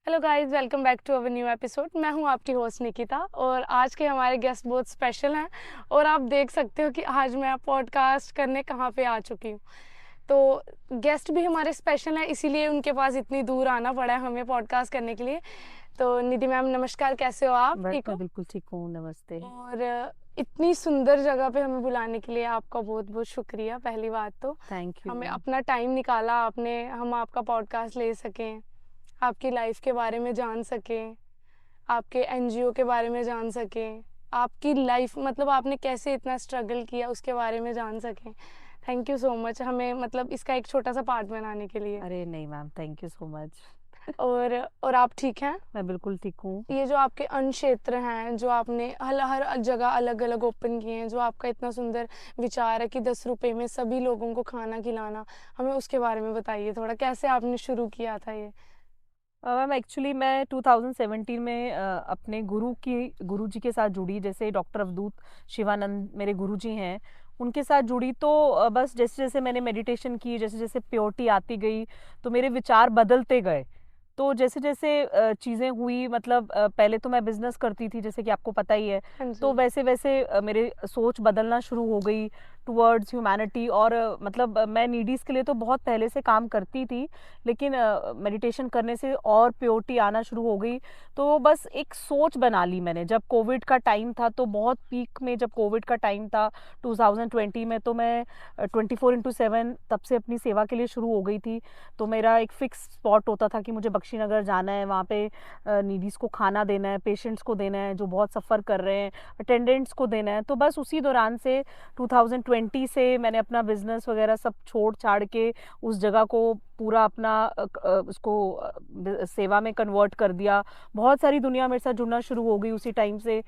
Hello guys, welcome back to our new episode. मैं हूं आपकी होस्ट निकिता और आज के हमारे गेस्ट बहुत स्पेशल हैं। और आप देख सकते हो कि आज मैं पॉडकास्ट करने कहाँ पे आ चुकी हूँ। तो गेस्ट भी हमारे स्पेशल हैं, इसीलिए उनके पास इतनी दूर आना पड़ा है हमें पॉडकास्ट करने के लिए। तो निधि मैम, नमस्कार, कैसे हो आप? बट ठीक मैं हो? बिल्कुल ठीक हूँ, नमस्ते। और इतनी सुंदर जगह पे हमें बुलाने के लिए आपका बहुत बहुत शुक्रिया। पहली बात तो थैंक हमें यू। अपना टाइम निकाला आपने, हम आपका पॉडकास्ट ले सकें, आपकी लाइफ के बारे में जान सकें, आपके एनजीओ के बारे में जान सकें, आपकी लाइफ मतलब आपने कैसे इतना स्ट्रगल किया उसके बारे में जान सकें। थैंक यू सो मच हमें मतलब इसका एक छोटा सा पार्ट बनाने के लिए। अरे नहीं ma'am, thank you so much. और आप ठीक हैं? मैं बिल्कुल ठीक हूँ। ये जो आपके अन्य क्षेत्र हैं जो आपने हर जगह अलग अलग ओपन किए हैं, जो आपका इतना सुंदर विचार है कि 10 रुपए में सभी लोगों को खाना खिलाना, हमें उसके बारे में बताइए थोड़ा, कैसे आपने शुरू किया था ये? मैम एक्चुअली मैं 2017 में अपने गुरु जी के साथ जुड़ी। जैसे डॉक्टर अवधूत शिवानंद मेरे गुरु जी हैं, उनके साथ जुड़ी। तो बस जैसे जैसे मैंने मेडिटेशन की, जैसे जैसे प्योरिटी आती गई, तो मेरे विचार बदलते गए। तो जैसे जैसे चीज़ें हुई, मतलब पहले तो मैं बिजनेस करती थी, जैसे कि आपको पता ही है। हाँ तो जी। वैसे वैसे मेरे सोच बदलना शुरू हो गई टुवर्ड्स ह्यूमैनिटी। और मतलब मैं नीडीज़ के लिए तो बहुत पहले से काम करती थी, लेकिन मेडिटेशन करने से और प्योरिटी आना शुरू हो गई। तो बस एक सोच बना ली मैंने। जब कोविड का टाइम था, तो बहुत पीक में जब कोविड का टाइम था 2020 में, तो मैं 24/7 तब से अपनी सेवा के लिए शुरू हो गई थी। तो मेरा एक फिक्स स्पॉट होता था कि मुझे बख्शीनगर जाना है, वहाँ पे नीडीज़ को खाना देना है, पेशेंट्स को देना है जो बहुत सफ़र कर रहे हैं, अटेंडेंट्स को देना है। तो बस उसी दौरान से 2020 से मैंने अपना बिजनेस वगैरह सब छोड़ छाड़ के उस जगह को पूरा अपना उसको सेवा में कन्वर्ट कर दिया। बहुत सारी दुनिया मेरे साथ जुड़ना शुरू हो गई उसी टाइम से।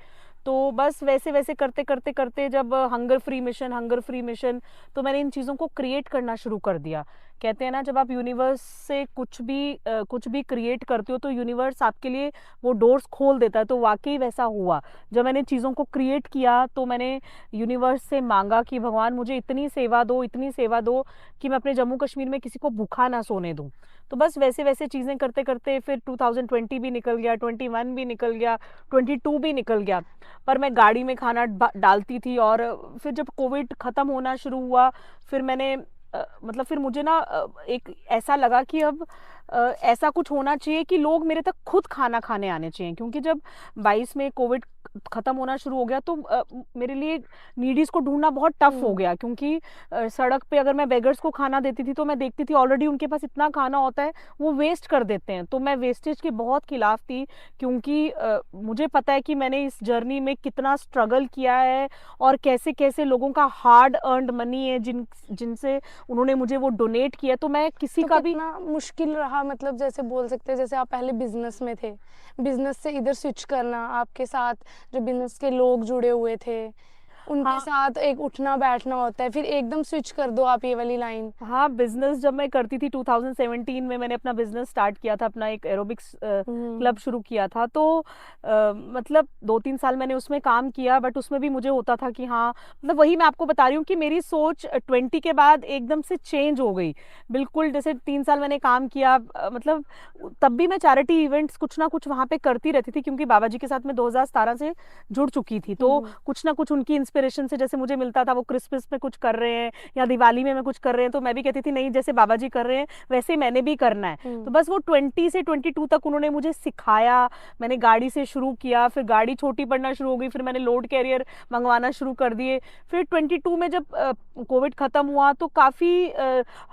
तो बस वैसे वैसे करते करते करते जब हंगर फ्री मिशन, तो मैंने इन चीज़ों को क्रिएट करना शुरू कर दिया। कहते हैं ना, जब आप यूनिवर्स से कुछ भी क्रिएट करते हो, तो यूनिवर्स आपके लिए वो डोर्स खोल देता है। तो वाकई वैसा हुआ। जब मैंने चीज़ों को क्रिएट किया, तो मैंने यूनिवर्स से मांगा कि भगवान मुझे इतनी सेवा दो, इतनी सेवा दो कि मैं अपने जम्मू कश्मीर में किसी को भूखा ना सोने दूं। तो बस वैसे वैसे चीज़ें करते करते फिर 2020 भी निकल गया, 21 भी निकल गया, 22 भी निकल गया। पर मैं गाड़ी में खाना डालती थी। और फिर जब कोविड ख़त्म होना शुरू हुआ, फिर मैंने मतलब फिर मुझे ना एक ऐसा लगा कि अब ऐसा कुछ होना चाहिए कि लोग मेरे तक खुद खाना खाने आने चाहिए। क्योंकि जब 22 में कोविड ख़त्म होना शुरू हो गया, तो मेरे लिए नीडीज़ को ढूंढना बहुत टफ हो हम्म। गया। क्योंकि सड़क पे अगर मैं बेगर्स को खाना देती थी, तो मैं देखती थी ऑलरेडी उनके पास इतना खाना होता है, वो वेस्ट कर देते हैं। तो मैं वेस्टेज के बहुत खिलाफ थी। क्योंकि मुझे पता है कि मैंने इस जर्नी में कितना स्ट्रगल किया है, और कैसे कैसे लोगों का हार्ड अर्नड मनी है जिनसे उन्होंने मुझे वो डोनेट किया। तो मैं किसी तो का भी। कितना मुश्किल रहा, मतलब जैसे बोल सकते हैं जैसे आप पहले बिजनेस में थे, बिजनेस से इधर स्विच करना, आपके साथ जो बिजनेस के लोग जुड़े हुए थे उनके हाँ, साथ एक उठना बैठना होता है, फिर एकदम स्विच कर दो आप ये वाली लाइन। हाँ, बिजनेस जब मैं करती थी 2017 में, मैंने अपना बिजनेस स्टार्ट किया था, अपना एक एरोबिक्स क्लब हम्म। शुरू किया था। तो मतलब 2-3 साल मैंने उसमें काम किया, बट उसमें भी मुझे होता था कि हाँ, मतलब वही मैं आपको बता रही हूँ कि मेरी सोच 20 के बाद एकदम से चेंज हो गई। बिल्कुल जैसे 3 साल मैंने काम किया, मतलब तब भी मैं चैरिटी इवेंट्स कुछ ना कुछ वहाँ पे करती रहती थी। क्योंकि बाबा जी के साथ मैं 2017 से जुड़ चुकी थी। तो हम्म। कुछ ना कुछ उनकी इंस्पिरेशन से जैसे मुझे मिलता था, वो क्रिसमस में कुछ कर रहे हैं या दिवाली में मैं कुछ कर रहे हैं, तो मैं भी कहती थी नहीं, जैसे बाबा जी कर रहे हैं वैसे मैंने भी करना है। तो हम्म। बस वो 20 से 22 तक उन्होंने मुझे सिखाया। मैंने गाड़ी से शुरू किया, फिर गाड़ी छोटी पड़ना शुरू हो गई, फिर मैंने लोड कैरियर मंगवाना शुरू कर दिए। फिर 22 में जब कोविड खत्म हुआ, तो काफ़ी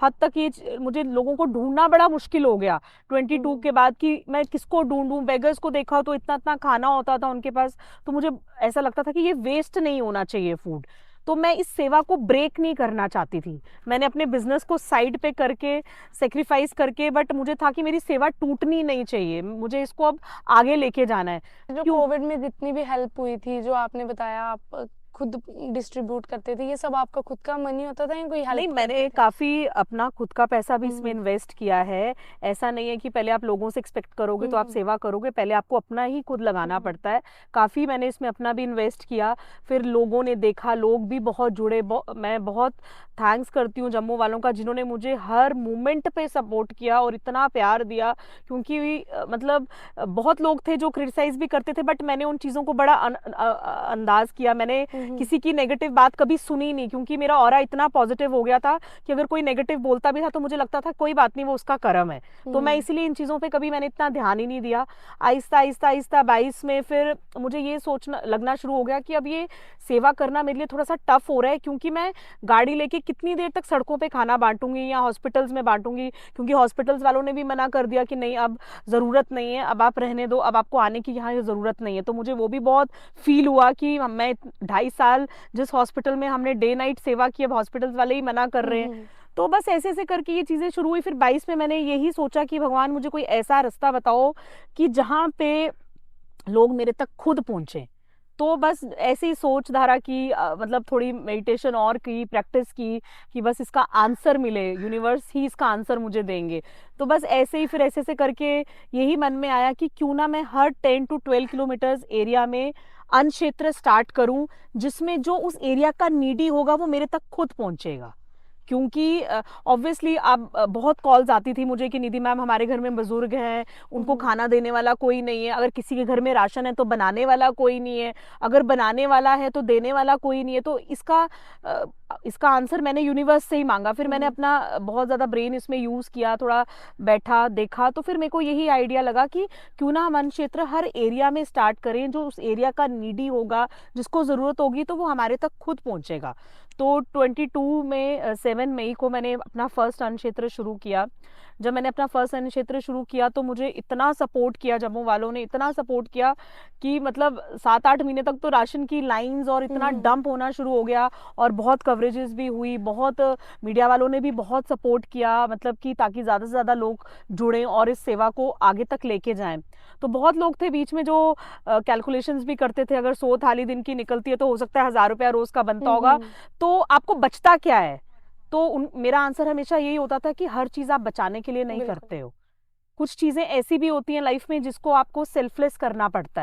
हद तक मुझे लोगों को ढूंढना बड़ा मुश्किल हो गया 22 हम्म। के बाद, कि मैं किसको ढूंढूं। बेगर्स को देखा तो इतना इतना खाना होता था उनके पास। तो मुझे ऐसा लगता था कि ये वेस्ट नहीं होना चाहिए फूड। तो मैं इस सेवा को ब्रेक नहीं करना चाहती थी। मैंने अपने बिजनेस को साइड पे करके, सेक्रीफाइस करके, बट मुझे था कि मेरी सेवा टूटनी नहीं चाहिए, मुझे इसको अब आगे लेके जाना है। जो क्यों? कोविड में जितनी भी हेल्प हुई थी, जो आपने बताया आप खुद डिस्ट्रीब्यूट करते थे, ये सब आपका खुद का मनी होता था या कोई नहीं, हेल्प मैंने करते थे? काफ़ी अपना खुद का पैसा भी इसमें हम्म इन्वेस्ट किया है। ऐसा नहीं है कि पहले आप लोगों से एक्सपेक्ट करोगे तो आप हम्म सेवा करोगे, पहले आपको अपना ही खुद लगाना हम्म पड़ता है। काफ़ी मैंने इसमें अपना भी इन्वेस्ट किया, फिर लोगों ने देखा, लोग भी बहुत जुड़े। मैं बहुत थैंक्स करती हूँ जम्मू वालों का, जिन्होंने मुझे हर मोमेंट पे सपोर्ट किया और इतना प्यार दिया। क्योंकि मतलब बहुत लोग थे जो क्रिटिसाइज़ भी करते थे, बट मैंने उन चीज़ों को बड़ा अंदाज़ किया। मैंने हम्म किसी की नेगेटिव बात कभी सुनी नहीं, क्योंकि मेरा ऑरा इतना पॉजिटिव हो गया था कि अगर कोई नेगेटिव बोलता भी था तो मुझे लगता था कोई बात नहीं, वो उसका कर्म है। तो मैं हम्म इसलिए इन चीज़ों पे कभी मैंने इतना ध्यान ही नहीं दिया। आहिस्ता आहिस्ता आहिस्ता 22 में फिर मुझे ये सोचना लगना शुरू हो गया कि अब ये सेवा करना मेरे लिए थोड़ा सा टफ हो रहा है, क्योंकि मैं गाड़ी लेके कितनी देर तक सड़कों पे खाना बांटूंगी या हॉस्पिटल्स में बांटूंगी। क्योंकि हॉस्पिटल्स वालों ने भी मना कर दिया कि नहीं, अब ज़रूरत नहीं है, अब आप रहने दो, अब आपको आने की यहाँ ज़रूरत नहीं है। तो मुझे वो भी बहुत फील हुआ कि मैं 2.5 साल जिस हॉस्पिटल में हमने डे नाइट सेवा की, अब हॉस्पिटल्स वाले ही मना कर रहे हैं। हम्म तो बस ऐसे ऐसे करके ये चीज़ें शुरू हुई। फिर 22 में मैंने यही सोचा कि भगवान मुझे कोई ऐसा रास्ता बताओ कि जहाँ पे लोग मेरे तक खुद पहुँचे। तो बस ऐसे ही सोच धारा की, मतलब थोड़ी मेडिटेशन और की, प्रैक्टिस की कि बस इसका आंसर मिले, यूनिवर्स ही इसका आंसर मुझे देंगे। तो बस ऐसे ही फिर ऐसे ऐसे करके यही मन में आया कि क्यों ना मैं हर 10 to 12 किलोमीटर्स एरिया में अन्न क्षेत्र स्टार्ट करूं, जिसमें जो उस एरिया का नीडी होगा वो मेरे तक खुद पहुंचेगा। क्योंकि ऑब्वियसली आप बहुत कॉल्स आती थी मुझे कि निधि मैम, हमारे घर में बुजुर्ग हैं, उनको हम्म खाना देने वाला कोई नहीं है। अगर किसी के घर में राशन है तो बनाने वाला कोई नहीं है, अगर बनाने वाला है तो देने वाला कोई नहीं है। तो इसका आंसर मैंने यूनिवर्स से ही मांगा। फिर मैंने हम्म अपना बहुत ज़्यादा ब्रेन इसमें यूज़ किया, थोड़ा बैठा देखा, तो फिर मेरे को यही आइडिया लगा कि क्यों ना हम अन्न क्षेत्र हर एरिया में स्टार्ट करें, जो उस एरिया का नीडी होगा, जिसको ज़रूरत होगी, तो वो हमारे तक खुद पहुँचेगा। तो 22 में 7 मई को मैंने अपना फर्स्ट अन्न क्षेत्र शुरू किया। जब मैंने अपना फर्स्ट अन्न क्षेत्र शुरू किया तो मुझे इतना सपोर्ट किया, जम्मू वालों ने इतना सपोर्ट किया कि मतलब 7-8 महीने तक तो राशन की लाइंस और इतना हम्म डंप होना शुरू हो गया। और बहुत कवरेजेस भी हुई, बहुत मीडिया वालों ने भी बहुत सपोर्ट किया, मतलब कि ताकि ज़्यादा से ज़्यादा लोग जुड़ें और इस सेवा को आगे तक लेके जाएं। तो बहुत लोग थे बीच में जो कैलकुलेशंस भी करते थे, अगर 100 थाली दिन की निकलती है तो हो सकता है 1,000 रुपया रोज का बनता होगा, हम्म तो आपको बचता क्या है? तो मेरा आंसर हमेशा यही होता था कि हर चीज आप बचाने के लिए नहीं बिल्कुल। करते हो। कुछ चीजें ऐसी भी होती हैं लाइफ में जिसको आपको सेल्फलेस करना पड़ता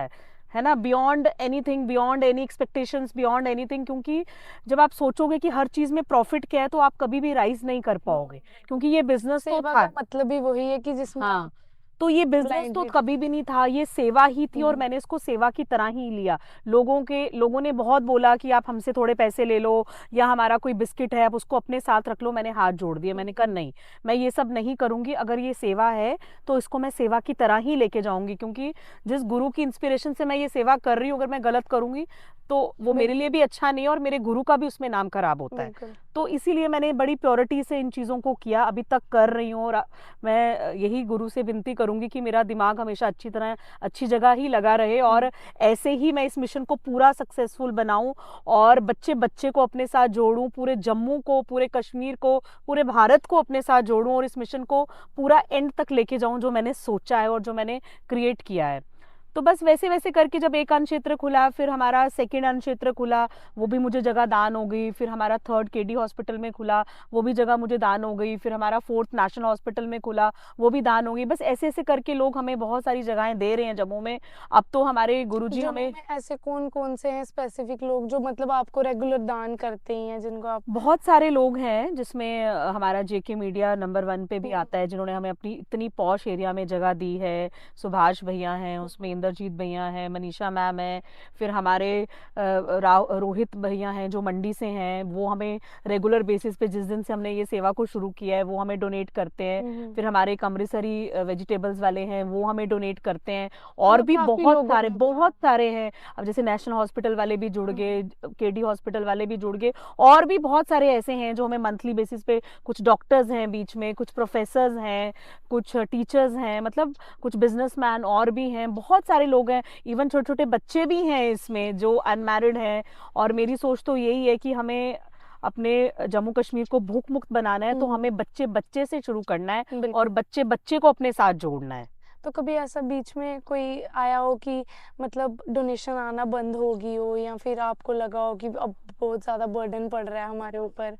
है ना, beyond anything, beyond any expectations, beyond anything. क्योंकि जब आप सोचोगे कि हर चीज में प्रॉफिट क्या है तो आप कभी भी राइज नहीं कर पाओगे, क्योंकि ये बिजनेस तो सेवा था। का मतलब ही वही है कि जिसमें हाँ, आप तो ये बिजनेस तो ब्लाइंडली। कभी भी नहीं था, ये सेवा ही थी और हम्म मैंने इसको सेवा की तरह ही लिया। लोगों ने बहुत बोला कि आप हमसे थोड़े पैसे ले लो या हमारा कोई बिस्किट है आप उसको अपने साथ रख लो। मैंने हाथ जोड़ दिए, मैंने कहा हम्म नहीं, मैं ये सब नहीं करूंगी। अगर ये सेवा है तो इसको मैं सेवा की तरह ही लेके जाऊंगी, क्योंकि जिस गुरु की इंस्पिरेशन से मैं ये सेवा कर रही हूँ, अगर मैं गलत करूंगी तो वो मेरे लिए बिल्कुल भी अच्छा नहीं है और मेरे गुरु का भी उसमें नाम खराब होता है। बिल्कुल। तो इसीलिए मैंने बड़ी प्योरिटी से इन चीज़ों को किया, अभी तक कर रही हूँ। और मैं यही गुरु से विनती करूंगी कि मेरा दिमाग हमेशा अच्छी जगह ही लगा रहे और ऐसे ही मैं इस मिशन को पूरा सक्सेसफुल बनाऊं और बच्चे बच्चे को अपने साथ जोड़ूं, पूरे जम्मू को, पूरे कश्मीर को, पूरे भारत को अपने साथ जोड़ूं और इस मिशन को पूरा एंड तक लेके जाऊं जो मैंने सोचा है और जो मैंने क्रिएट किया है। तो बस वैसे वैसे करके जब एक अन्न क्षेत्र खुला, फिर हमारा सेकेंड अन्न क्षेत्र खुला, वो भी मुझे जगह दान हो गई। फिर हमारा थर्ड केडी हॉस्पिटल में खुला, वो भी जगह मुझे दान हो गई। फिर हमारा फोर्थ नेशनल हॉस्पिटल में खुला, वो भी दान हो गई। बस ऐसे ऐसे करके लोग हमें बहुत सारी जगहें दे रहे हैं जम्मू में। अब तो हमारे गुरुजी जम्मू हमें, में ऐसे कौन कौन से हैं स्पेसिफिक लोग जो मतलब आपको रेगुलर दान करते ही हैं, जिनको आप? बहुत सारे लोग हैं जिसमें हमारा जेके मीडिया नंबर 1 पे भी हम्म आता है, जिन्होंने हमें अपनी इतनी पॉश एरिया में जगह दी है। सुभाष भैया हैं उसमें, इंद्रजीत भैया हैं, मनीषा मैम है। फिर हमारे रोहित भैया हैं जो मंडी से हैं, वो हमें रेगुलर बेसिस पे, जिस दिन से हमने ये सेवा को शुरू किया है, वो हमें डोनेट करते हैं। हम्म। फिर हमारे एक अमृतसरी वेजिटेबल्स वाले हैं, वो हमें डोनेट करते हैं। और मतलब भी काफी बहुत लोगों सारे ने। बहुत सारे हैं। अब जैसे नेशनल हॉस्पिटल वाले भी जुड़ हम्म गए, केडी हॉस्पिटल वाले भी जुड़ गए, और भी बहुत सारे ऐसे हैं जो हमें मंथली बेसिस पे, कुछ डॉक्टर्स हैं बीच में, कुछ प्रोफेसर्स हैं, कुछ टीचर्स हैं, मतलब कुछ बिजनेसमैन और भी हैं, बहुत सारे लोग हैं। इवन छोटे छोटे बच्चे भी हैं इसमें जो अनमैरिड हैं। और मेरी सोच तो यही है कि हमें अपने जम्मू कश्मीर को भूख मुक्त बनाना है, तो हम्म हमें बच्चे बच्चे से शुरू करना है और बिल्कुल। बच्चे बच्चे को अपने साथ जोड़ना है। तो कभी ऐसा बीच में कोई आया हो कि मतलब डोनेशन आना बंद हो गई हो, या फिर आपको लगा हो कि अब बहुत ज़्यादा बर्डन पड़ रहा है हमारे ऊपर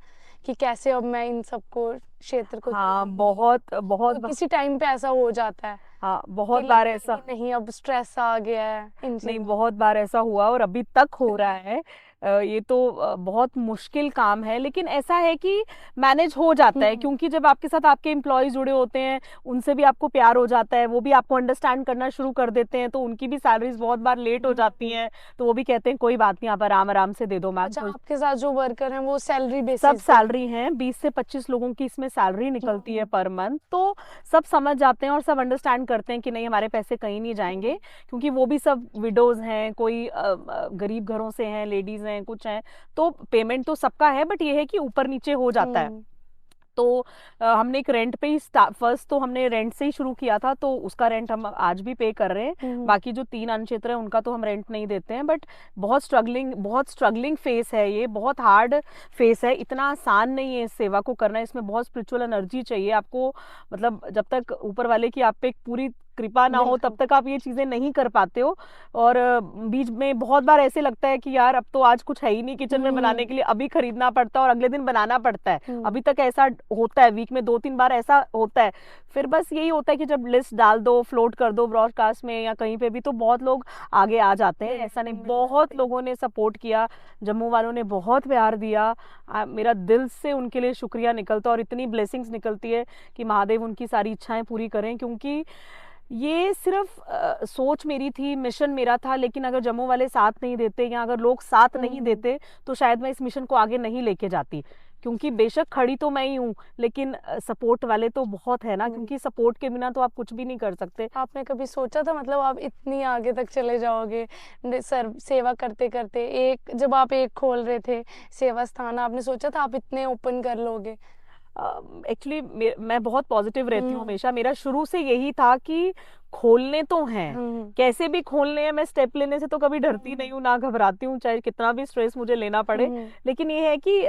कि कैसे अब मैं इन सबको क्षेत्र को हाँ, चलाऊंगी? बहुत बहुत तो किसी टाइम पे ऐसा हो जाता है हाँ, कि बहुत बार लगता है ऐसा, कि नहीं अब स्ट्रेस आ गया है इन नहीं, चीज़ों बहुत बार ऐसा हुआ और अभी तक हो रहा है। ये तो बहुत मुश्किल काम है, लेकिन ऐसा है कि मैनेज हो जाता है, हम्म क्योंकि जब आपके साथ आपके एम्प्लॉय जुड़े होते हैं, उनसे भी आपको प्यार हो जाता है, वो भी आपको अंडरस्टैंड करना शुरू कर देते हैं, तो उनकी भी सैलरीज बहुत बार लेट हो जाती हैं, तो वो भी कहते हैं कोई बात नहीं, आप आराम आराम से दे दो मैम। अच्छा, तो आपके साथ जो वर्कर हैं वो सैलरी सब बेसिस पे हैं? सैलरी हैं, 20 से 25 लोगों की इसमें सैलरी निकलती है पर मंथ, तो सब समझ जाते हैं और सब अंडरस्टैंड करते हैं कि नहीं, हमारे पैसे कहीं नहीं जाएंगे, क्योंकि वो भी सब विडोज हैं, कोई गरीब घरों से हैं, लेडीज हैं, कुछ हैं, तो पेमेंट तो सबका है, बट ये है कि ऊपर नीचे हो जाता है। हम्म तो हमने एक रेंट पे ही फर्स्ट तो हमने रेंट से ही शुरू किया था, तो उसका रेंट हम आज भी पे कर रहे हैं। हम्म बाकी जो 3 अन्य क्षेत्र है उनका तो हम रेंट नहीं देते हैं, बट बहुत स्ट्रगलिंग फेस है, ये बहुत हार्ड फेस है, इतना आसान नहीं है इस सेवा को करना, इसमें बहुत स्पिरिचुअल एनर्जी चाहिए आपको, मतलब जब तक ऊपर वाले की आप पे एक पूरी कृपा ना हो तब बिल्कुल तक आप ये चीजें नहीं कर पाते हो। और बीच में बहुत बार ऐसे लगता है कि यार अब तो आज कुछ है ही नहीं किचन में बनाने हम्म के लिए, अभी खरीदना पड़ता है और अगले दिन बनाना पड़ता है। हम्म अभी तक ऐसा होता है, वीक में 2-3 बार ऐसा होता है। फिर बस यही होता है कि जब लिस्ट डाल दो, फ्लोट कर दो ब्रॉडकास्ट में या कहीं पे भी, तो बहुत लोग आगे आ जाते हैं, ऐसा नहीं, बिल्कुल बहुत लोगों ने सपोर्ट किया, जम्मू वालों ने बहुत प्यार दिया। मेरा दिल से उनके लिए शुक्रिया निकलता है और इतनी ब्लेसिंग्स निकलती है कि महादेव उनकी सारी इच्छाएं पूरी करें, क्योंकि ये सिर्फ सोच मेरी थी, मिशन मेरा था, लेकिन अगर जम्मू वाले साथ नहीं देते या अगर लोग साथ नहीं हम्म देते तो शायद मैं इस मिशन को आगे नहीं लेके जाती, क्योंकि बेशक खड़ी तो मैं ही हूँ, लेकिन सपोर्ट वाले तो बहुत है ना, हम्म। क्योंकि सपोर्ट के बिना तो आप कुछ भी नहीं कर सकते। आपने कभी सोचा था मतलब आप इतनी आगे तक चले जाओगे सर सेवा करते करते? एक जब आप एक खोल रहे थे सेवा स्थान, आपने सोचा था आप इतने ओपन कर लोगे? एक्चुअली मैं बहुत पॉजिटिव रहती हूँ हम्म हमेशा, मेरा शुरू से यही था कि खोलने तो हैं, हम्म कैसे भी खोलने हैं, मैं स्टेप लेने से तो कभी डरती नहीं हूँ, ना घबराती हूँ, चाहे कितना भी स्ट्रेस मुझे लेना पड़े। हम्म लेकिन ये है कि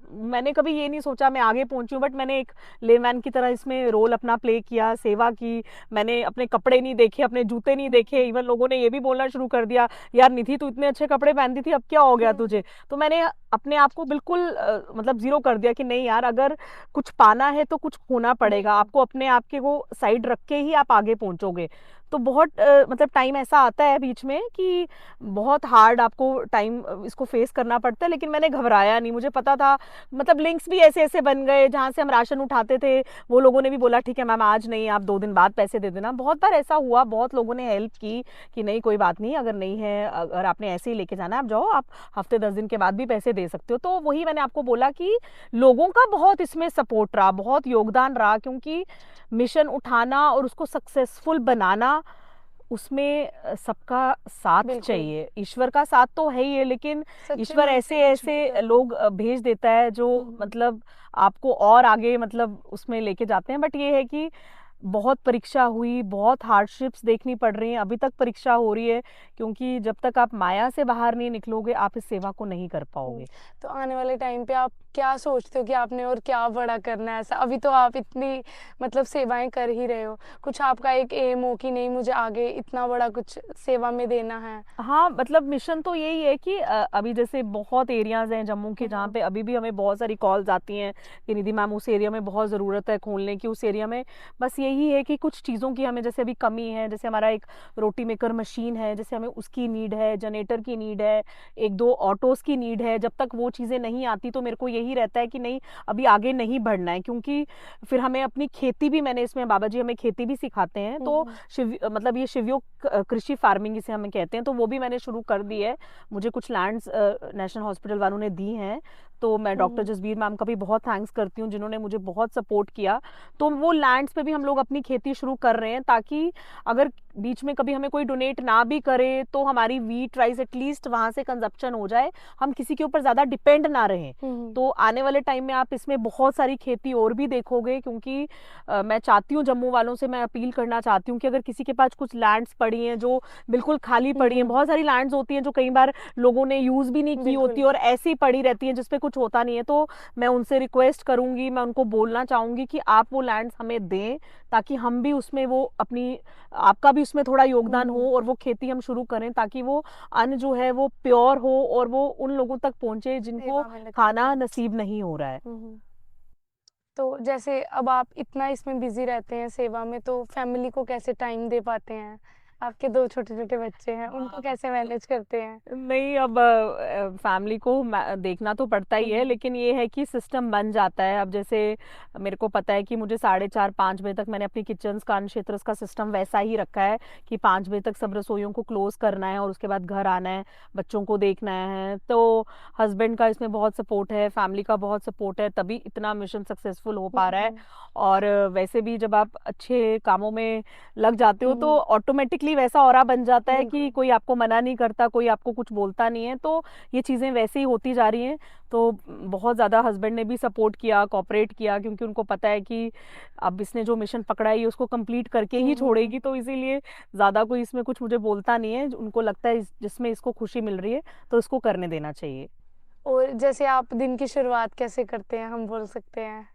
मैंने कभी ये नहीं सोचा मैं आगे पहुंचूं, बट मैंने एक लेमैन की तरह इसमें रोल अपना प्ले किया, सेवा की। मैंने अपने कपड़े नहीं देखे, अपने जूते नहीं देखे, इवन लोगों ने ये भी बोलना शुरू कर दिया, यार निधि तू इतने अच्छे कपड़े पहनती थी, अब क्या हो गया तुझे? तो मैंने अपने आप को बिल्कुल मतलब जीरो कर दिया कि नहीं यार, अगर कुछ पाना है तो कुछ खोना पड़ेगा बिल्कुल आपको, अपने आप के वो साइड रख के ही आप आगे पहुंचोगे। तो बहुत मतलब टाइम ऐसा आता है बीच में कि बहुत हार्ड आपको टाइम इसको फेस करना पड़ता है, लेकिन मैंने घबराया नहीं, मुझे पता था, मतलब लिंक्स भी ऐसे ऐसे बन गए, जहाँ से हम राशन उठाते थे वो लोगों ने भी बोला ठीक है मैम आज नहीं, आप 2 दिन बाद पैसे दे देना। बहुत बार ऐसा हुआ, बहुत लोगों ने हेल्प की कि नहीं कोई बात नहीं, अगर नहीं है, अगर आपने ऐसे ही लेके जाना है आप जाओ, आप हफ्ते 10 दिन के बाद भी पैसे दे सकते हो। तो वही मैंने आपको बोला कि लोगों का बहुत इसमें सपोर्ट रहा, बहुत योगदान रहा, क्योंकि मिशन उठाना और उसको सक्सेसफुल बनाना, उसमें सबका साथ बिल्कुल चाहिए, ईश्वर का साथ तो है ही है, लेकिन सच्ची ईश्वर मन ऐसे से कुछ भी ऐसे करो। लोग भेज देता है जो हम्म मतलब आपको और आगे मतलब उसमें लेके जाते हैं। बट ये है कि बहुत परीक्षा हुई, बहुत हार्डशिप्स देखनी पड़ रही हैं, अभी तक परीक्षा हो रही है, क्योंकि जब तक आप माया से बाहर नहीं निकलोगे आप इस सेवा को नहीं कर हम्म। पाओगे। तो आने वाले टाइम पे आप क्या सोचते हो कि आपने और क्या बड़ा करना है? ऐसा अभी तो आप इतनी मतलब सेवाएं कर ही रहे हो, कुछ आपका एक एम हो कि नहीं मुझे आगे इतना बड़ा कुछ सेवा में देना है? हाँ, मतलब मिशन तो यही है कि अभी जैसे बहुत एरियाज हैं जम्मू के जहाँ पे अभी भी हमें बहुत सारी कॉल्स आती हैं कि निधि मैम उस एरिया में बहुत ज़रूरत है खोलने की, उस एरिया में बस यही है कि कुछ चीज़ों की हमें जैसे अभी कमी है, जैसे हमारा एक रोटी मेकर मशीन है, जैसे हमें उसकी नीड है, जनरेटर की नीड है, 1-2 ऑटोज़ की नीड है। जब तक वो चीज़ें नहीं आती तो मेरे को यही रहता है कि नहीं, अभी आगे नहीं बढ़ना है, क्योंकि फिर हमें अपनी खेती भी, मैंने इसमें बाबा जी हमें खेती भी सिखाते हैं, तो शिव मतलब ये शिवयोग कृषि फार्मिंग जिसे हमें कहते हैं, तो वो भी मैंने शुरू कर दी है। मुझे कुछ लैंड्स नेशनल हॉस्पिटल वालों ने दी हैं, तो मैं डॉक्टर हम्म जसबीर मैम का भी बहुत थैंक्स करती हूँ जिन्होंने मुझे बहुत सपोर्ट किया। तो वो लैंड्स पे भी हम लोग अपनी खेती शुरू कर रहे हैं, ताकि अगर बीच में कभी हमें कोई डोनेट ना भी करे तो हमारी वीट राइस एटलीस्ट वहां से कंजप्शन हो जाए, हम किसी के ऊपर ज़्यादा डिपेंड ना रहें। हम्म तो आने वाले टाइम में आप इसमें बहुत सारी खेती और भी देखोगे, क्योंकि मैं चाहती हूँ, जम्मू वालों से मैं अपील करना चाहती हूँ कि अगर किसी के पास कुछ लैंड्स पड़ी हैं जो बिल्कुल खाली पड़ी हैं, हम्म, बहुत सारी लैंड्स होती हैं जो कई बार लोगों ने यूज़ भी नहीं की होती बिल्कुल और ऐसी पड़ी रहती हैं जिसपे कुछ होता नहीं है, तो मैं उनसे रिक्वेस्ट करूंगी, मैं उनको बोलना चाहूंगी कि आप वो लैंड्स हमें दें, ताकि हम भी उसमें वो अपनी आपका भी उसमें थोड़ा योगदान हो और वो खेती हम शुरू करें, ताकि वो अन्न जो है वो प्योर हो और वो उन लोगों तक पहुंचे जिनको सेवा में लग खाना सके। नसीब नहीं हो रहा है। तो जैसे अब आप इतना इसमें बिजी रहते हैं सेवा में, तो फैमिली को कैसे टाइम दे पाते हैं? आपके 2 छोटे-छोटे बच्चे हैं, उनको हाँ। कैसे मैनेज करते हैं? नहीं, अब फैमिली को देखना तो पड़ता ही है, हुँ, लेकिन ये है कि सिस्टम बन जाता है। अब जैसे मेरे को पता है कि मुझे 4:30-5 बजे तक मैंने अपनी किचन कार्य क्षेत्र का सिस्टम वैसा ही रखा है कि 5 बजे तक सब रसोइयों को क्लोज करना है और उसके बाद घर आना है, बच्चों को देखना है। तो हस्बैंड का इसमें बहुत सपोर्ट है, फैमिली का बहुत सपोर्ट है, तभी इतना मिशन सक्सेसफुल हो पा रहा है। हुँ, और वैसे भी जब आप अच्छे कामों में लग जाते हो तो हुँ, ऑटोमेटिकली वैसा ऑरा बन जाता है कि बिल्कुल। कोई आपको मना नहीं करता, कोई आपको कुछ बोलता नहीं है। तो ये चीज़ें वैसे ही होती जा रही हैं। तो बहुत ज़्यादा हस्बैंड ने भी सपोर्ट किया, कोऑपरेट किया, क्योंकि उनको पता है कि अब इसने जो मिशन पकड़ा है ये उसको कंप्लीट करके ही छोड़ेगी। तो इसीलिए ज़्यादा कोई इसमें कुछ मुझे बोलता नहीं है। उनको लगता है जिसमें इसको खुशी मिल रही है तो इसको करने देना चाहिए। और जैसे आप दिन की शुरुआत कैसे करते हैं, हम बोल सकते हैं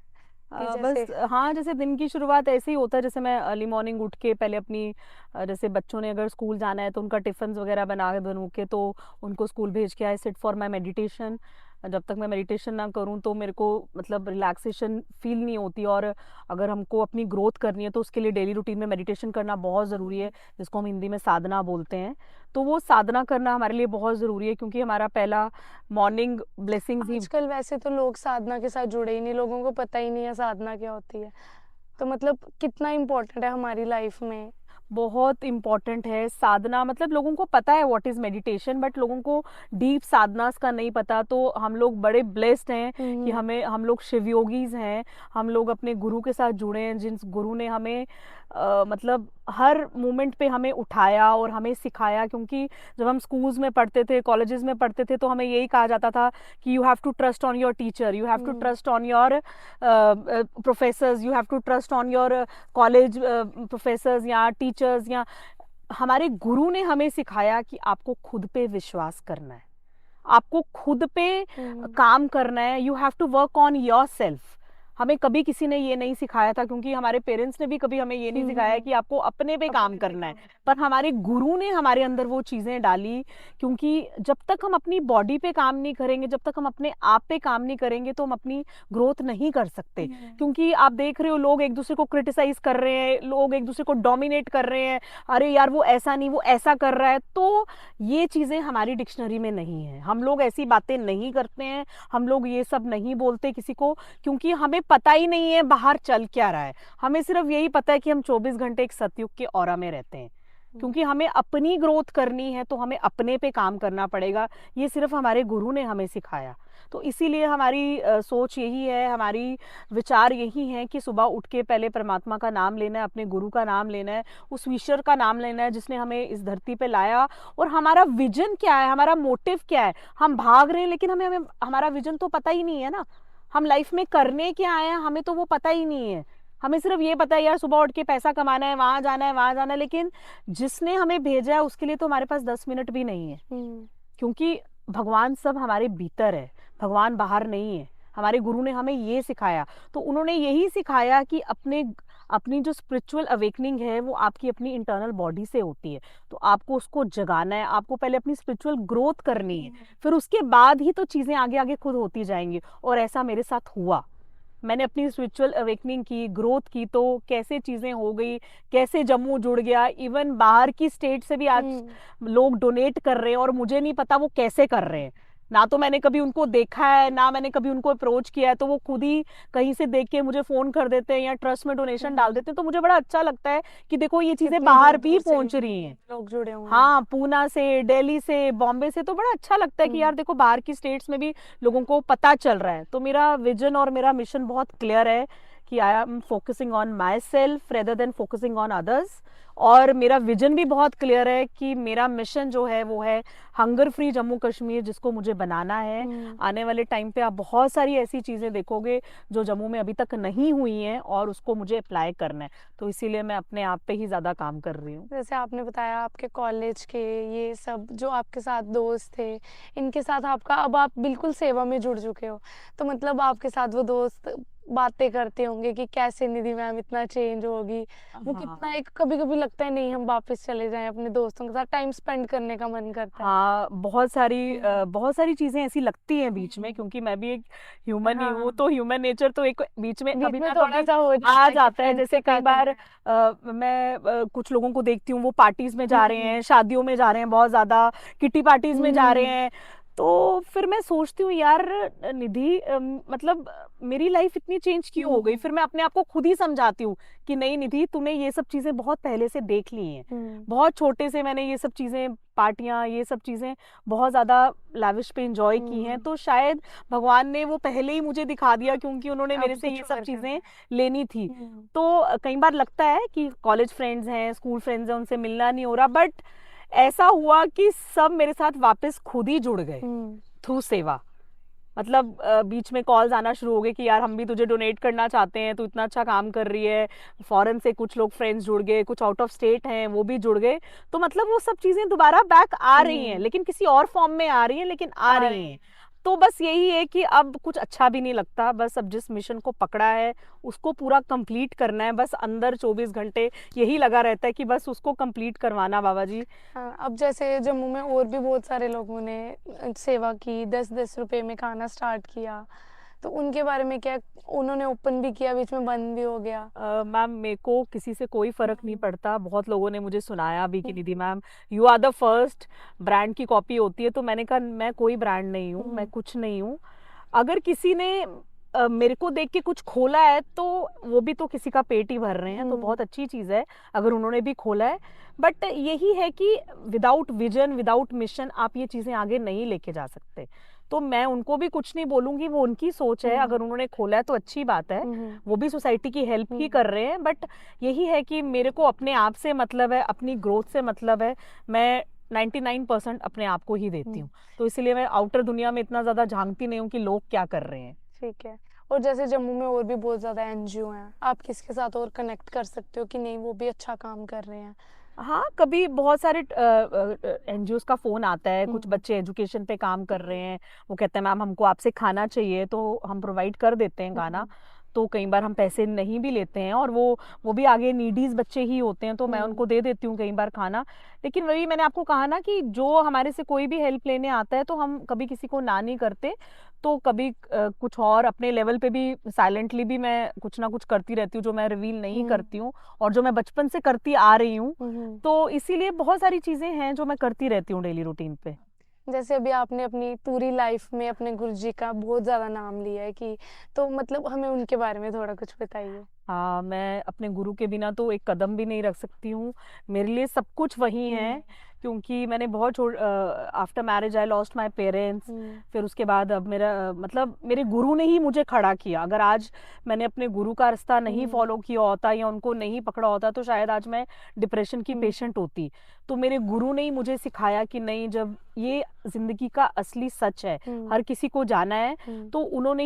कि बस जैसे हाँ, जैसे दिन की शुरुआत ऐसे ही होता है। जैसे मैं अर्ली मॉर्निंग उठ के पहले अपनी जैसे बच्चों ने अगर स्कूल जाना है तो उनका टिफ़िन वगैरह बनू के तो उनको स्कूल भेज के I sit for my meditation. जब तक मैं मेडिटेशन ना करूँ तो मेरे को मतलब रिलैक्सेशन फील नहीं होती। और अगर हमको अपनी ग्रोथ करनी है तो उसके लिए डेली रूटीन में मेडिटेशन करना बहुत ज़रूरी है, जिसको हम हिंदी में साधना बोलते हैं। तो वो साधना करना हमारे लिए बहुत ज़रूरी है, क्योंकि हमारा पहला मॉर्निंग ब्लेसिंग्स ही आजकल वैसे तो लोग साधना के साथ जुड़े ही नहीं, लोगों को पता ही नहीं है साधना क्या होती है। तो मतलब कितना इम्पोर्टेंट है हमारी लाइफ में? बहुत इम्पॉर्टेंट है साधना। मतलब लोगों को पता है व्हाट इज मेडिटेशन, बट लोगों को डीप साधनास का नहीं पता। तो हम लोग बड़े ब्लेस्ड हैं कि हुँ, हम लोग शिव योगीज हैं। हम लोग अपने गुरु के साथ जुड़े हैं, जिन गुरु ने हमें मतलब हर मोमेंट पे हमें उठाया और हमें सिखाया। क्योंकि जब हम स्कूल्स में पढ़ते थे, कॉलेजेस में पढ़ते थे, तो हमें यही कहा जाता था कि you have to trust on your teacher, you have to um, trust on your professors, you have to trust on your college professors या टीचर्स। या हमारे गुरु ने हमें सिखाया कि आपको खुद पे विश्वास करना है, आपको खुद पे हुँ, काम करना है। You have to work on yourself. हमें कभी किसी ने ये नहीं सिखाया था, क्योंकि हमारे पेरेंट्स ने भी कभी हमें ये नहीं हुँ, सिखाया हुँ, कि आपको अपने पे काम अपने पे करना है। काम कर। पर हमारे गुरु ने हमारे अंदर वो चीज़ें डाली। क्योंकि जब तक हम अपनी बॉडी पे काम नहीं करेंगे, जब तक हम अपने आप पे काम नहीं करेंगे, तो हम अपनी ग्रोथ नहीं कर सकते। हुँ, क्योंकि आप देख रहे हो, लोग एक दूसरे को क्रिटिसाइज कर रहे हैं, लोग एक दूसरे को डोमिनेट कर रहे हैं। अरे यार वो ऐसा नहीं, वो ऐसा कर रहा है। तो ये चीज़ें हमारी डिक्शनरी में नहीं है। हम लोग ऐसी बातें नहीं करते हैं, हम लोग ये सब नहीं बोलते किसी को, क्योंकि हमें पता ही नहीं है बाहर चल क्या रहा है। हमें सिर्फ यही पता है कि हम 24 घंटे एक सतयुग के ऑरा में रहते हैं। हुँ। क्योंकि हमें अपनी ग्रोथ करनी है तो हमें अपने पे काम करना पड़ेगा। ये सिर्फ हमारे गुरु ने हमें सिखाया। तो इसीलिए हमारी सोच यही है, हमारी विचार यही है कि सुबह उठ के पहले परमात्मा का नाम लेना है, अपने गुरु का नाम लेना है, उस ईश्वर का नाम लेना है जिसने हमें इस धरती पे लाया। और हमारा विजन क्या है, हमारा मोटिव क्या है। हम भाग रहे हैं, लेकिन हमें हमें हमारा विजन तो पता ही नहीं है ना। हम लाइफ में करने क्या आए हैं हमें तो वो पता ही नहीं है। हमें सिर्फ ये पता है यार सुबह उठ के पैसा कमाना है, वहां जाना है, वहां जाना है। लेकिन जिसने हमें भेजा है उसके लिए तो हमारे पास 10 मिनट भी नहीं है। हुँ, क्योंकि भगवान सब हमारे भीतर है, भगवान बाहर नहीं है। हमारे गुरु ने हमें ये सिखाया। तो उन्होंने यही सिखाया कि अपने अपनी जो स्पिरिचुअल अवेकनिंग है वो आपकी अपनी इंटरनल बॉडी से होती है। तो आपको उसको जगाना है, आपको पहले अपनी स्पिरिचुअल ग्रोथ करनी है, हुँ, फिर उसके बाद ही तो चीज़ें आगे आगे खुद होती जाएंगी। और ऐसा मेरे साथ हुआ। मैंने अपनी स्पिरिचुअल अवेकनिंग की, ग्रोथ की, तो कैसे चीज़ें हो गई, कैसे जम्मू जुड़ गया। इवन बाहर की स्टेट से भी आज हुँ, लोग डोनेट कर रहे हैं और मुझे नहीं पता वो कैसे कर रहे हैं। ना तो मैंने कभी उनको देखा है, ना मैंने कभी उनको अप्रोच किया है। तो वो खुद ही कहीं से देख के मुझे फ़ोन कर देते हैं या ट्रस्ट में डोनेशन डाल हुँ। देते हैं। तो मुझे बड़ा अच्छा लगता है कि देखो ये चीज़ें कितनी बाहर भी दूर-दूर से पहुंच रही हैं। लोग जुड़े हुए हैं। हाँ, पूना से, दिल्ली से, बॉम्बे से। तो बड़ा अच्छा लगता है कि हुँ, यार देखो बाहर की स्टेट्स में भी लोगों को पता चल रहा है। तो मेरा विजन और मेरा मिशन बहुत क्लियर है कि I am focusing on my self rather than focusing on others. और मेरा विजन भी बहुत क्लियर है कि मेरा मिशन जो है वो है हंगर फ्री जम्मू कश्मीर, जिसको मुझे बनाना है। हुँ। आने वाले टाइम पे आप बहुत सारी ऐसी चीज़ें देखोगे जो जम्मू में अभी तक नहीं हुई हैं, और उसको मुझे अप्लाई करना है। तो इसीलिए मैं अपने आप पे ही ज़्यादा काम कर रही हूँ। जैसे आपने बताया आपके कॉलेज के ये सब जो आपके साथ दोस्त थे, इनके साथ आपका अब आप बिल्कुल सेवा में जुड़ चुके हो। तो मतलब आपके साथ वो दोस्त बातें करते होंगे कि कैसे निधि मैम इतना चेंज होगी, वो हाँ कितना एक कभी-कभी लगता है नहीं हम वापस चले जाएँ अपने दोस्तों के साथ, टाइम स्पेंड करने का मन करता है। हाँ, बहुत सारी चीजें ऐसी लगती हैं बीच में, हुँ। क्योंकि मैं भी एक ह्यूमन ही हूँ, हाँ, तो ह्यूमन नेचर तो एक बीच में बीच कभी में ना कभी थोड़ा-सा हो जाता आ है कि जाता है। फ्रेंड्स जैसे के कई साथ बार हैं। मैं कुछ लोगों को देखती हूँ वो पार्टीज में जा रहे हुँ, हैं, शादियों में जा रहे हैं, बहुत ज्यादा किटी पार्टीज में जा रहे हुँ, हैं। तो फिर मैं सोचती हूँ यार निधि, मतलब मेरी लाइफ इतनी चेंज क्यों हो गई। हुँ, फिर मैं अपने आप को खुद ही समझाती हूँ कि नहीं निधि, तूने ये सब चीजें बहुत पहले से देख ली हैं, हुँ, बहुत छोटे से मैंने ये सब चीजें, पार्टियां, ये सब चीजें बहुत ज्यादा लाविश पे एंजॉय की हैं। हुँ, तो शायद भगवान ने वो पहले ही मुझे दिखा दिया, क्योंकि उन्होंने मेरे अब से ये कुछ सब और करना चीजें है। लेनी थी। हुँ, तो कई बार लगता है कि कॉलेज फ्रेंड्स हैं, स्कूल फ्रेंड्स हैं, उनसे मिलना नहीं हो रहा, बट ऐसा हुआ कि सब मेरे साथ वापस खुद ही जुड़ गए हुँ, थ्रू सेवा। मतलब बीच में कॉल्स आना शुरू हो गए कि यार हम भी तुझे डोनेट करना चाहते हैं, तू इतना अच्छा काम कर रही है। फॉरेन से कुछ लोग फ्रेंड्स जुड़ गए, कुछ आउट ऑफ स्टेट हैं वो भी जुड़ गए। तो मतलब वो सब चीजें दोबारा बैक आ रही हैं, हुँ, लेकिन किसी और फॉर्म में आ रही हैं, लेकिन आ आ रहे रही हैं। हैं। तो बस यही है कि अब कुछ अच्छा भी नहीं लगता, बस अब जिस मिशन को पकड़ा है उसको पूरा कंप्लीट करना है। बस अंदर 24 घंटे यही लगा रहता है कि बस उसको कंप्लीट करवाना बाबा जी। हाँ, अब जैसे जम्मू में और भी बहुत सारे लोगों ने सेवा की, 10-10 रुपए में खाना स्टार्ट किया, तो उनके बारे में क्या? उन्होंने ओपन भी किया, बीच में बंद भी हो गया। मैम मेरे को किसी से कोई फर्क नहीं हुँ, पड़ता। बहुत लोगों ने मुझे सुनाया भी कि हुँ, Nidhi ma'am, you are the first, brand की कॉपी होती है। तो मैंने कहा मैं कोई ब्रांड नहीं हूँ, मैं हुँ, कुछ नहीं हूँ। अगर किसी ने मेरे को देख के कुछ खोला है तो वो भी तो किसी का पेट ही भर रहे हैं, तो हुँ, बहुत अच्छी चीज़ है अगर उन्होंने भी खोला है। बट यही है कि विदाउट विजन, विदाउट मिशन आप ये चीज़ें आगे नहीं लेके जा सकते। तो मैं उनको भी कुछ नहीं बोलूंगी, वो उनकी सोच है। हुँ, अगर उन्होंने खोला है तो अच्छी बात है, हुँ, हुँ, वो भी सोसाइटी की हेल्प ही हुँ, कर रहे हैं। बट यही है कि मेरे को अपने आप से मतलब है, अपनी ग्रोथ से मतलब है। मैं 99% अपने आप को ही देती हुँ, हूँ। तो इसलिए मैं आउटर दुनिया में इतना ज़्यादा झांकती नहीं हूँ कि लोग क्या कर रहे हैं। ठीक है। और जैसे जम्मू में और भी बहुत ज़्यादा एनजीओ हैं, आप किसके साथ और कनेक्ट कर सकते हो कि नहीं वो भी अच्छा काम कर रहे हैं? हाँ, कभी बहुत सारे एनजीओज का फ़ोन आता है, कुछ हुँ, बच्चे एजुकेशन पे काम कर रहे हैं। वो कहते हैं मैम हमको आपसे खाना चाहिए, तो हम प्रोवाइड कर देते हैं खाना। हुँ, तो कई बार हम पैसे नहीं भी लेते हैं, और वो भी आगे नीडीज़ बच्चे ही होते हैं, तो मैं हुँ, उनको दे देती हूँ कई बार खाना। लेकिन वही मैंने आपको कहा ना कि जो हमारे से कोई भी हेल्प लेने आता है तो हम कभी किसी को ना नहीं करते। तो कभी कुछ और अपने लेवल पे भी साइलेंटली भी मैं कुछ ना कुछ करती रहती हूँ, जो मैं रिवील नहीं हुँ, करती हूँ, और जो मैं बचपन से करती आ रही हूँ। हुँ, हुँ। तो इसीलिए बहुत सारी चीज़ें हैं जो मैं करती रहती हूँ डेली रूटीन पे। जैसे अभी आपने अपनी पूरी लाइफ में अपने गुरुजी का बहुत ज़्यादा नाम लिया है कि तो मतलब हमें उनके बारे में थोड़ा कुछ बताइए? हाँ, मैं अपने गुरु के बिना तो एक कदम भी नहीं रख सकती हूँ। मेरे लिए सब कुछ वही हुँ, हैं, क्योंकि मैंने बहुत after marriage I lost my parents. हुँ, फिर उसके बाद अब मेरा मतलब मेरे गुरु ने ही मुझे खड़ा किया। अगर आज मैंने अपने गुरु का रास्ता नहीं हुँ, फॉलो किया होता या उनको नहीं पकड़ा होता, तो शायद आज मैं डिप्रेशन की हुँ, पेशेंट होती। तो मेरे गुरु ने ही मुझे सिखाया कि नहीं, जब ये ज़िंदगी का असली सच है, हुँ, हर किसी को जाना है। हुँ, तो उन्होंने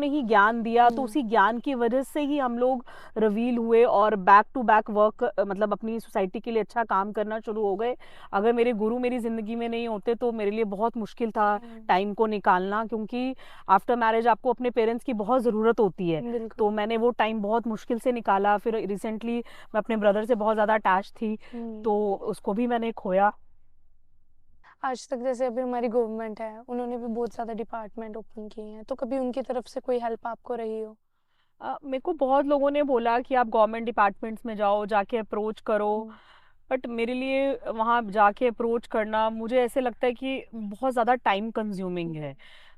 ही ज्ञान दिया, तो हुँ, उसी ज्ञान की वजह से ही हम लोग रिवील हुए और बैक टू बैक वर्क, मतलब अपनी सोसाइटी के लिए अच्छा काम करना शुरू हो गए। अगर मेरे गुरु मेरी ज़िंदगी में नहीं होते तो मेरे लिए बहुत मुश्किल था हुँ, टाइम को निकालना, क्योंकि आफ्टर मैरिज आपको अपने पेरेंट्स की बहुत ज़रूरत होती है। बिल्कुल। तो मैंने वो टाइम बहुत मुश्किल से निकाला। फिर रिसेंटली मैं अपने ब्रदर से बहुत ज़्यादा अटैच थी, हुँ। तो उसको भी मैंने खोया। आज तक जैसे अभी हमारी गवर्नमेंट है, उन्होंने भी बहुत ज़्यादा डिपार्टमेंट ओपन किए हैं, तो कभी उनकी तरफ से कोई हेल्प आपको रही हो? मेरे को बहुत लोगों ने बोला कि आप गवर्नमेंट डिपार्टमेंट्स में जाओ, जाके अप्रोच करो। हुँ, बट मेरे लिए वहाँ जाके अप्रोच करना, मुझे ऐसे लगता है कि बहुत ज़्यादा टाइम कंज्यूमिंग हुँ, है।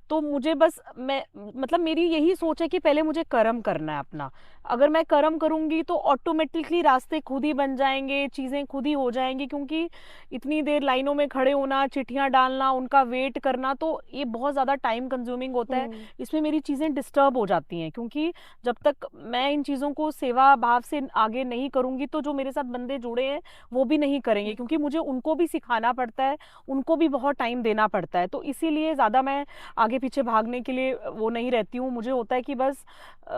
तो मुझे बस मैं मतलब मेरी यही सोच है कि पहले मुझे कर्म करना है अपना। अगर मैं कर्म करूँगी तो ऑटोमेटिकली रास्ते खुद ही बन जाएँगे, चीज़ें खुद ही हो जाएँगी, क्योंकि इतनी देर लाइनों में खड़े होना, चिट्ठियाँ डालना, उनका वेट करना, तो ये बहुत ज़्यादा टाइम कंज्यूमिंग होता है। हुँ, इसमें मेरी चीज़ें डिस्टर्ब हो जाती हैं, क्योंकि जब तक मैं इन चीज़ों को सेवा भाव से आगे नहीं करूँगी तो जो मेरे साथ बंदे जुड़े हैं वो भी नहीं करेंगे, क्योंकि मुझे उनको भी सिखाना पड़ता है, उनको भी बहुत टाइम देना पड़ता है। तो इसीलिए ज़्यादा मैं आगे पीछे भागने के लिए वो नहीं रहती हूँ। मुझे होता है कि बस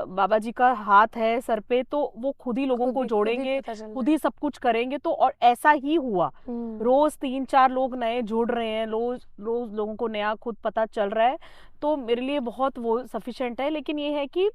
बाबा जी का हाथ है सर पे, तो वो खुद ही लोगों को खुद ही जोड़ेंगे, पता चल खुद रहा ही है। सब कुछ करेंगे। तो और ऐसा ही हुआ। हुँ, रोज 3-4 लोग नए जुड़ रहे हैं, रोज रोज लोगों को नया खुद पता चल रहा है। तो मेरे लिए बहुत वो सफिशिएंट है। लेकिन ये है कि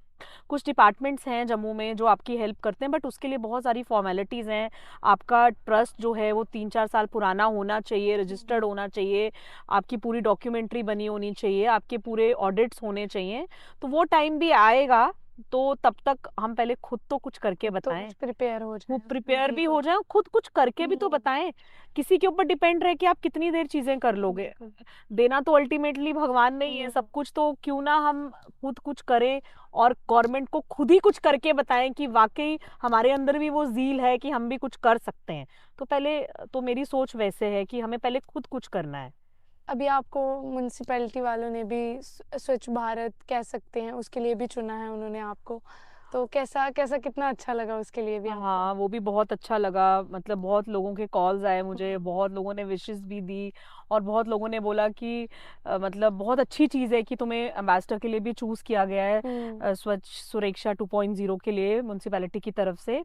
कुछ डिपार्टमेंट्स हैं जम्मू में जो आपकी हेल्प करते हैं, बट उसके लिए बहुत सारी फॉर्मेलिटीज़ हैं। आपका ट्रस्ट जो है वो 3-4 साल पुराना होना चाहिए, रजिस्टर्ड होना चाहिए, आपकी पूरी डॉक्यूमेंट्री बनी होनी चाहिए, आपके पूरे ऑडिट्स होने चाहिए। तो वो टाइम भी आएगा, तो तब तक हम पहले खुद तो कुछ करके तो बताएं, कुछ प्रिपेयर हो वो जाए। प्रिपेयर भी बिल्कुल। हो जाए, खुद कुछ करके भी तो हम्म, बताएं। किसी के ऊपर डिपेंड रहे कि आप कितनी देर चीजें कर लोगे। बिल्कुल। देना तो अल्टीमेटली भगवान नहीं है सब कुछ, तो क्यों ना हम खुद कुछ करें और गवर्नमेंट को खुद ही कुछ करके बताएं कि वाकई हमारे अंदर भी वो ज़ील है कि हम भी कुछ कर सकते हैं। तो पहले तो मेरी सोच वैसे है कि हमें पहले खुद कुछ करना है। अभी आपको म्यूनसिपैलिटी वालों ने भी स्वच्छ भारत कह सकते हैं उसके लिए भी चुना है उन्होंने आपको, तो कैसा कैसा कितना अच्छा लगा उसके लिए भी आपको? हाँ, वो भी बहुत अच्छा लगा। मतलब बहुत लोगों के कॉल्स आए मुझे, हम्म, बहुत लोगों ने विशेस भी दी, और बहुत लोगों ने बोला कि मतलब बहुत अच्छी चीज़ है कि तुम्हें एम्बेसडर के लिए भी चूज़ किया गया है, हम्म, स्वच्छ सुरक्षा 2.0 के लिए म्यूनसिपैलिटी की तरफ से।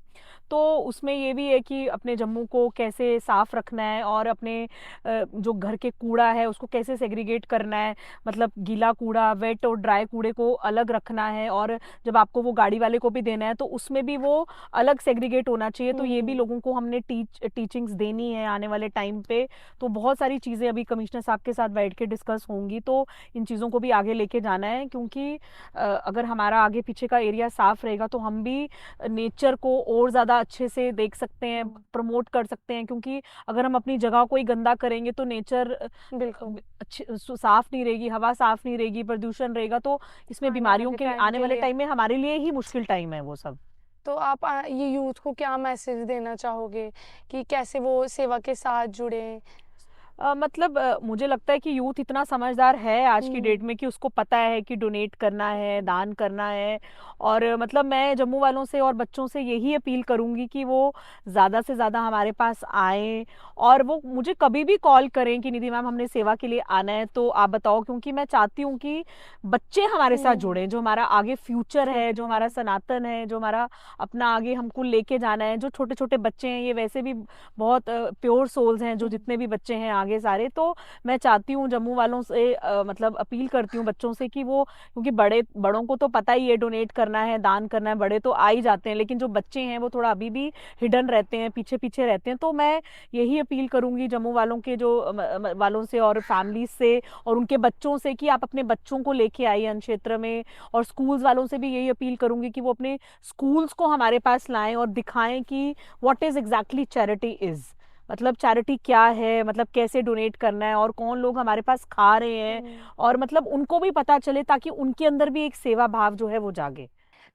तो उसमें ये भी है कि अपने जम्मू को कैसे साफ रखना है, और अपने जो घर के कूड़ा है उसको कैसे सेग्रीगेट करना है, मतलब गीला कूड़ा, वेट और ड्राई कूड़े को अलग रखना है, और जब आपको वो गाड़ी वाले को भी देना है तो उसमें भी वो अलग सेग्रीगेट होना चाहिए। तो ये भी हम्म, लोगों को हमने टीचिंग्स देनी है आने वाले टाइम पे। तो बहुत सारी चीज़ें अभी कमिश्नर साहब के साथ बैठ के डिस्कस होंगी, तो इन चीज़ों को भी आगे लेके जाना है, क्योंकि अगर हमारा आगे पीछे का एरिया साफ रहेगा तो हम भी नेचर को और ज़्यादा अच्छे से देख सकते हैं, हम्म, प्रमोट कर सकते हैं। क्योंकि अगर हम अपनी जगह को ही गंदा करेंगे तो नेचर बिल्कुल। अच्छी साफ नहीं रहेगी, हवा साफ नहीं रहेगी, प्रदूषण रहेगा, तो इसमें आने बीमारियों वाले के टाइम आने के वाले लिए। टाइम में हमारे लिए ही मुश्किल टाइम है वो सब। तो आप ये यूथ को क्या मैसेज देना चाहोगे कि कैसे वो सेवा के साथ जुड़े? मतलब मुझे लगता है कि यूथ इतना समझदार है आज की हम्म, डेट में कि उसको पता है कि डोनेट करना है, दान करना है। और मतलब मैं जम्मू वालों से और बच्चों से यही अपील करूंगी कि वो ज़्यादा से ज़्यादा हमारे पास आएँ, और वो मुझे कभी भी कॉल करें कि निधि मैम हमने सेवा के लिए आना है तो आप बताओ, क्योंकि मैं चाहती हूँ कि बच्चे हमारे साथ हम्म, जुड़ें, जो हमारा आगे फ्यूचर है, जो हमारा फ्यूचर। सनातन है, जो हमारा अपना आगे हमको लेके जाना है। जो छोटे छोटे बच्चे हैं ये वैसे भी बहुत प्योर सोल्स हैं, जो जितने भी बच्चे हैं आगे सारे। तो मैं चाहती हूँ जम्मू वालों से मतलब अपील करती हूँ बच्चों से कि वो, क्योंकि बड़ों को तो पता ही है डोनेट करना है, दान करना है, बड़े तो आ ही जाते हैं, लेकिन जो बच्चे हैं वो थोड़ा अभी भी हिडन रहते हैं, पीछे पीछे रहते हैं। तो मैं यही अपील करूंगी जम्मू वालों के जो वालों से और फैमिलीज से और उनके बच्चों से कि आप अपने बच्चों को लेके आइए अन्न क्षेत्र में। और स्कूल्स वालों से भी यही अपील करूंगी कि वो अपने स्कूल्स को हमारे पास लाएं और दिखाएं कि what is exactly charity is, मतलब चैरिटी क्या है, मतलब कैसे डोनेट करना है, और कौन लोग हमारे पास खा रहे हैं, और मतलब उनको भी पता चले ताकि उनके अंदर भी एक सेवा भाव जो है वो जागे।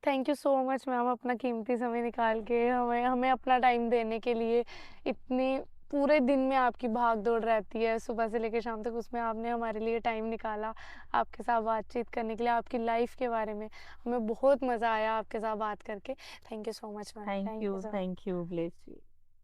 Thank you so much ma'am, अपना कीमती समय निकाल के हमें हमें अपना टाइम देने के लिए। इतनी पूरे दिन में आपकी भाग दौड़ रहती है सुबह से लेकर शाम तक, उसमें आपने हमारे लिए टाइम निकाला आपके साथ बातचीत करने के लिए, आपकी लाइफ के बारे में। हमें बहुत मज़ा आया आपके साथ बात करके। Thank you so much ma'am, thank you so much. Thank you, bless you.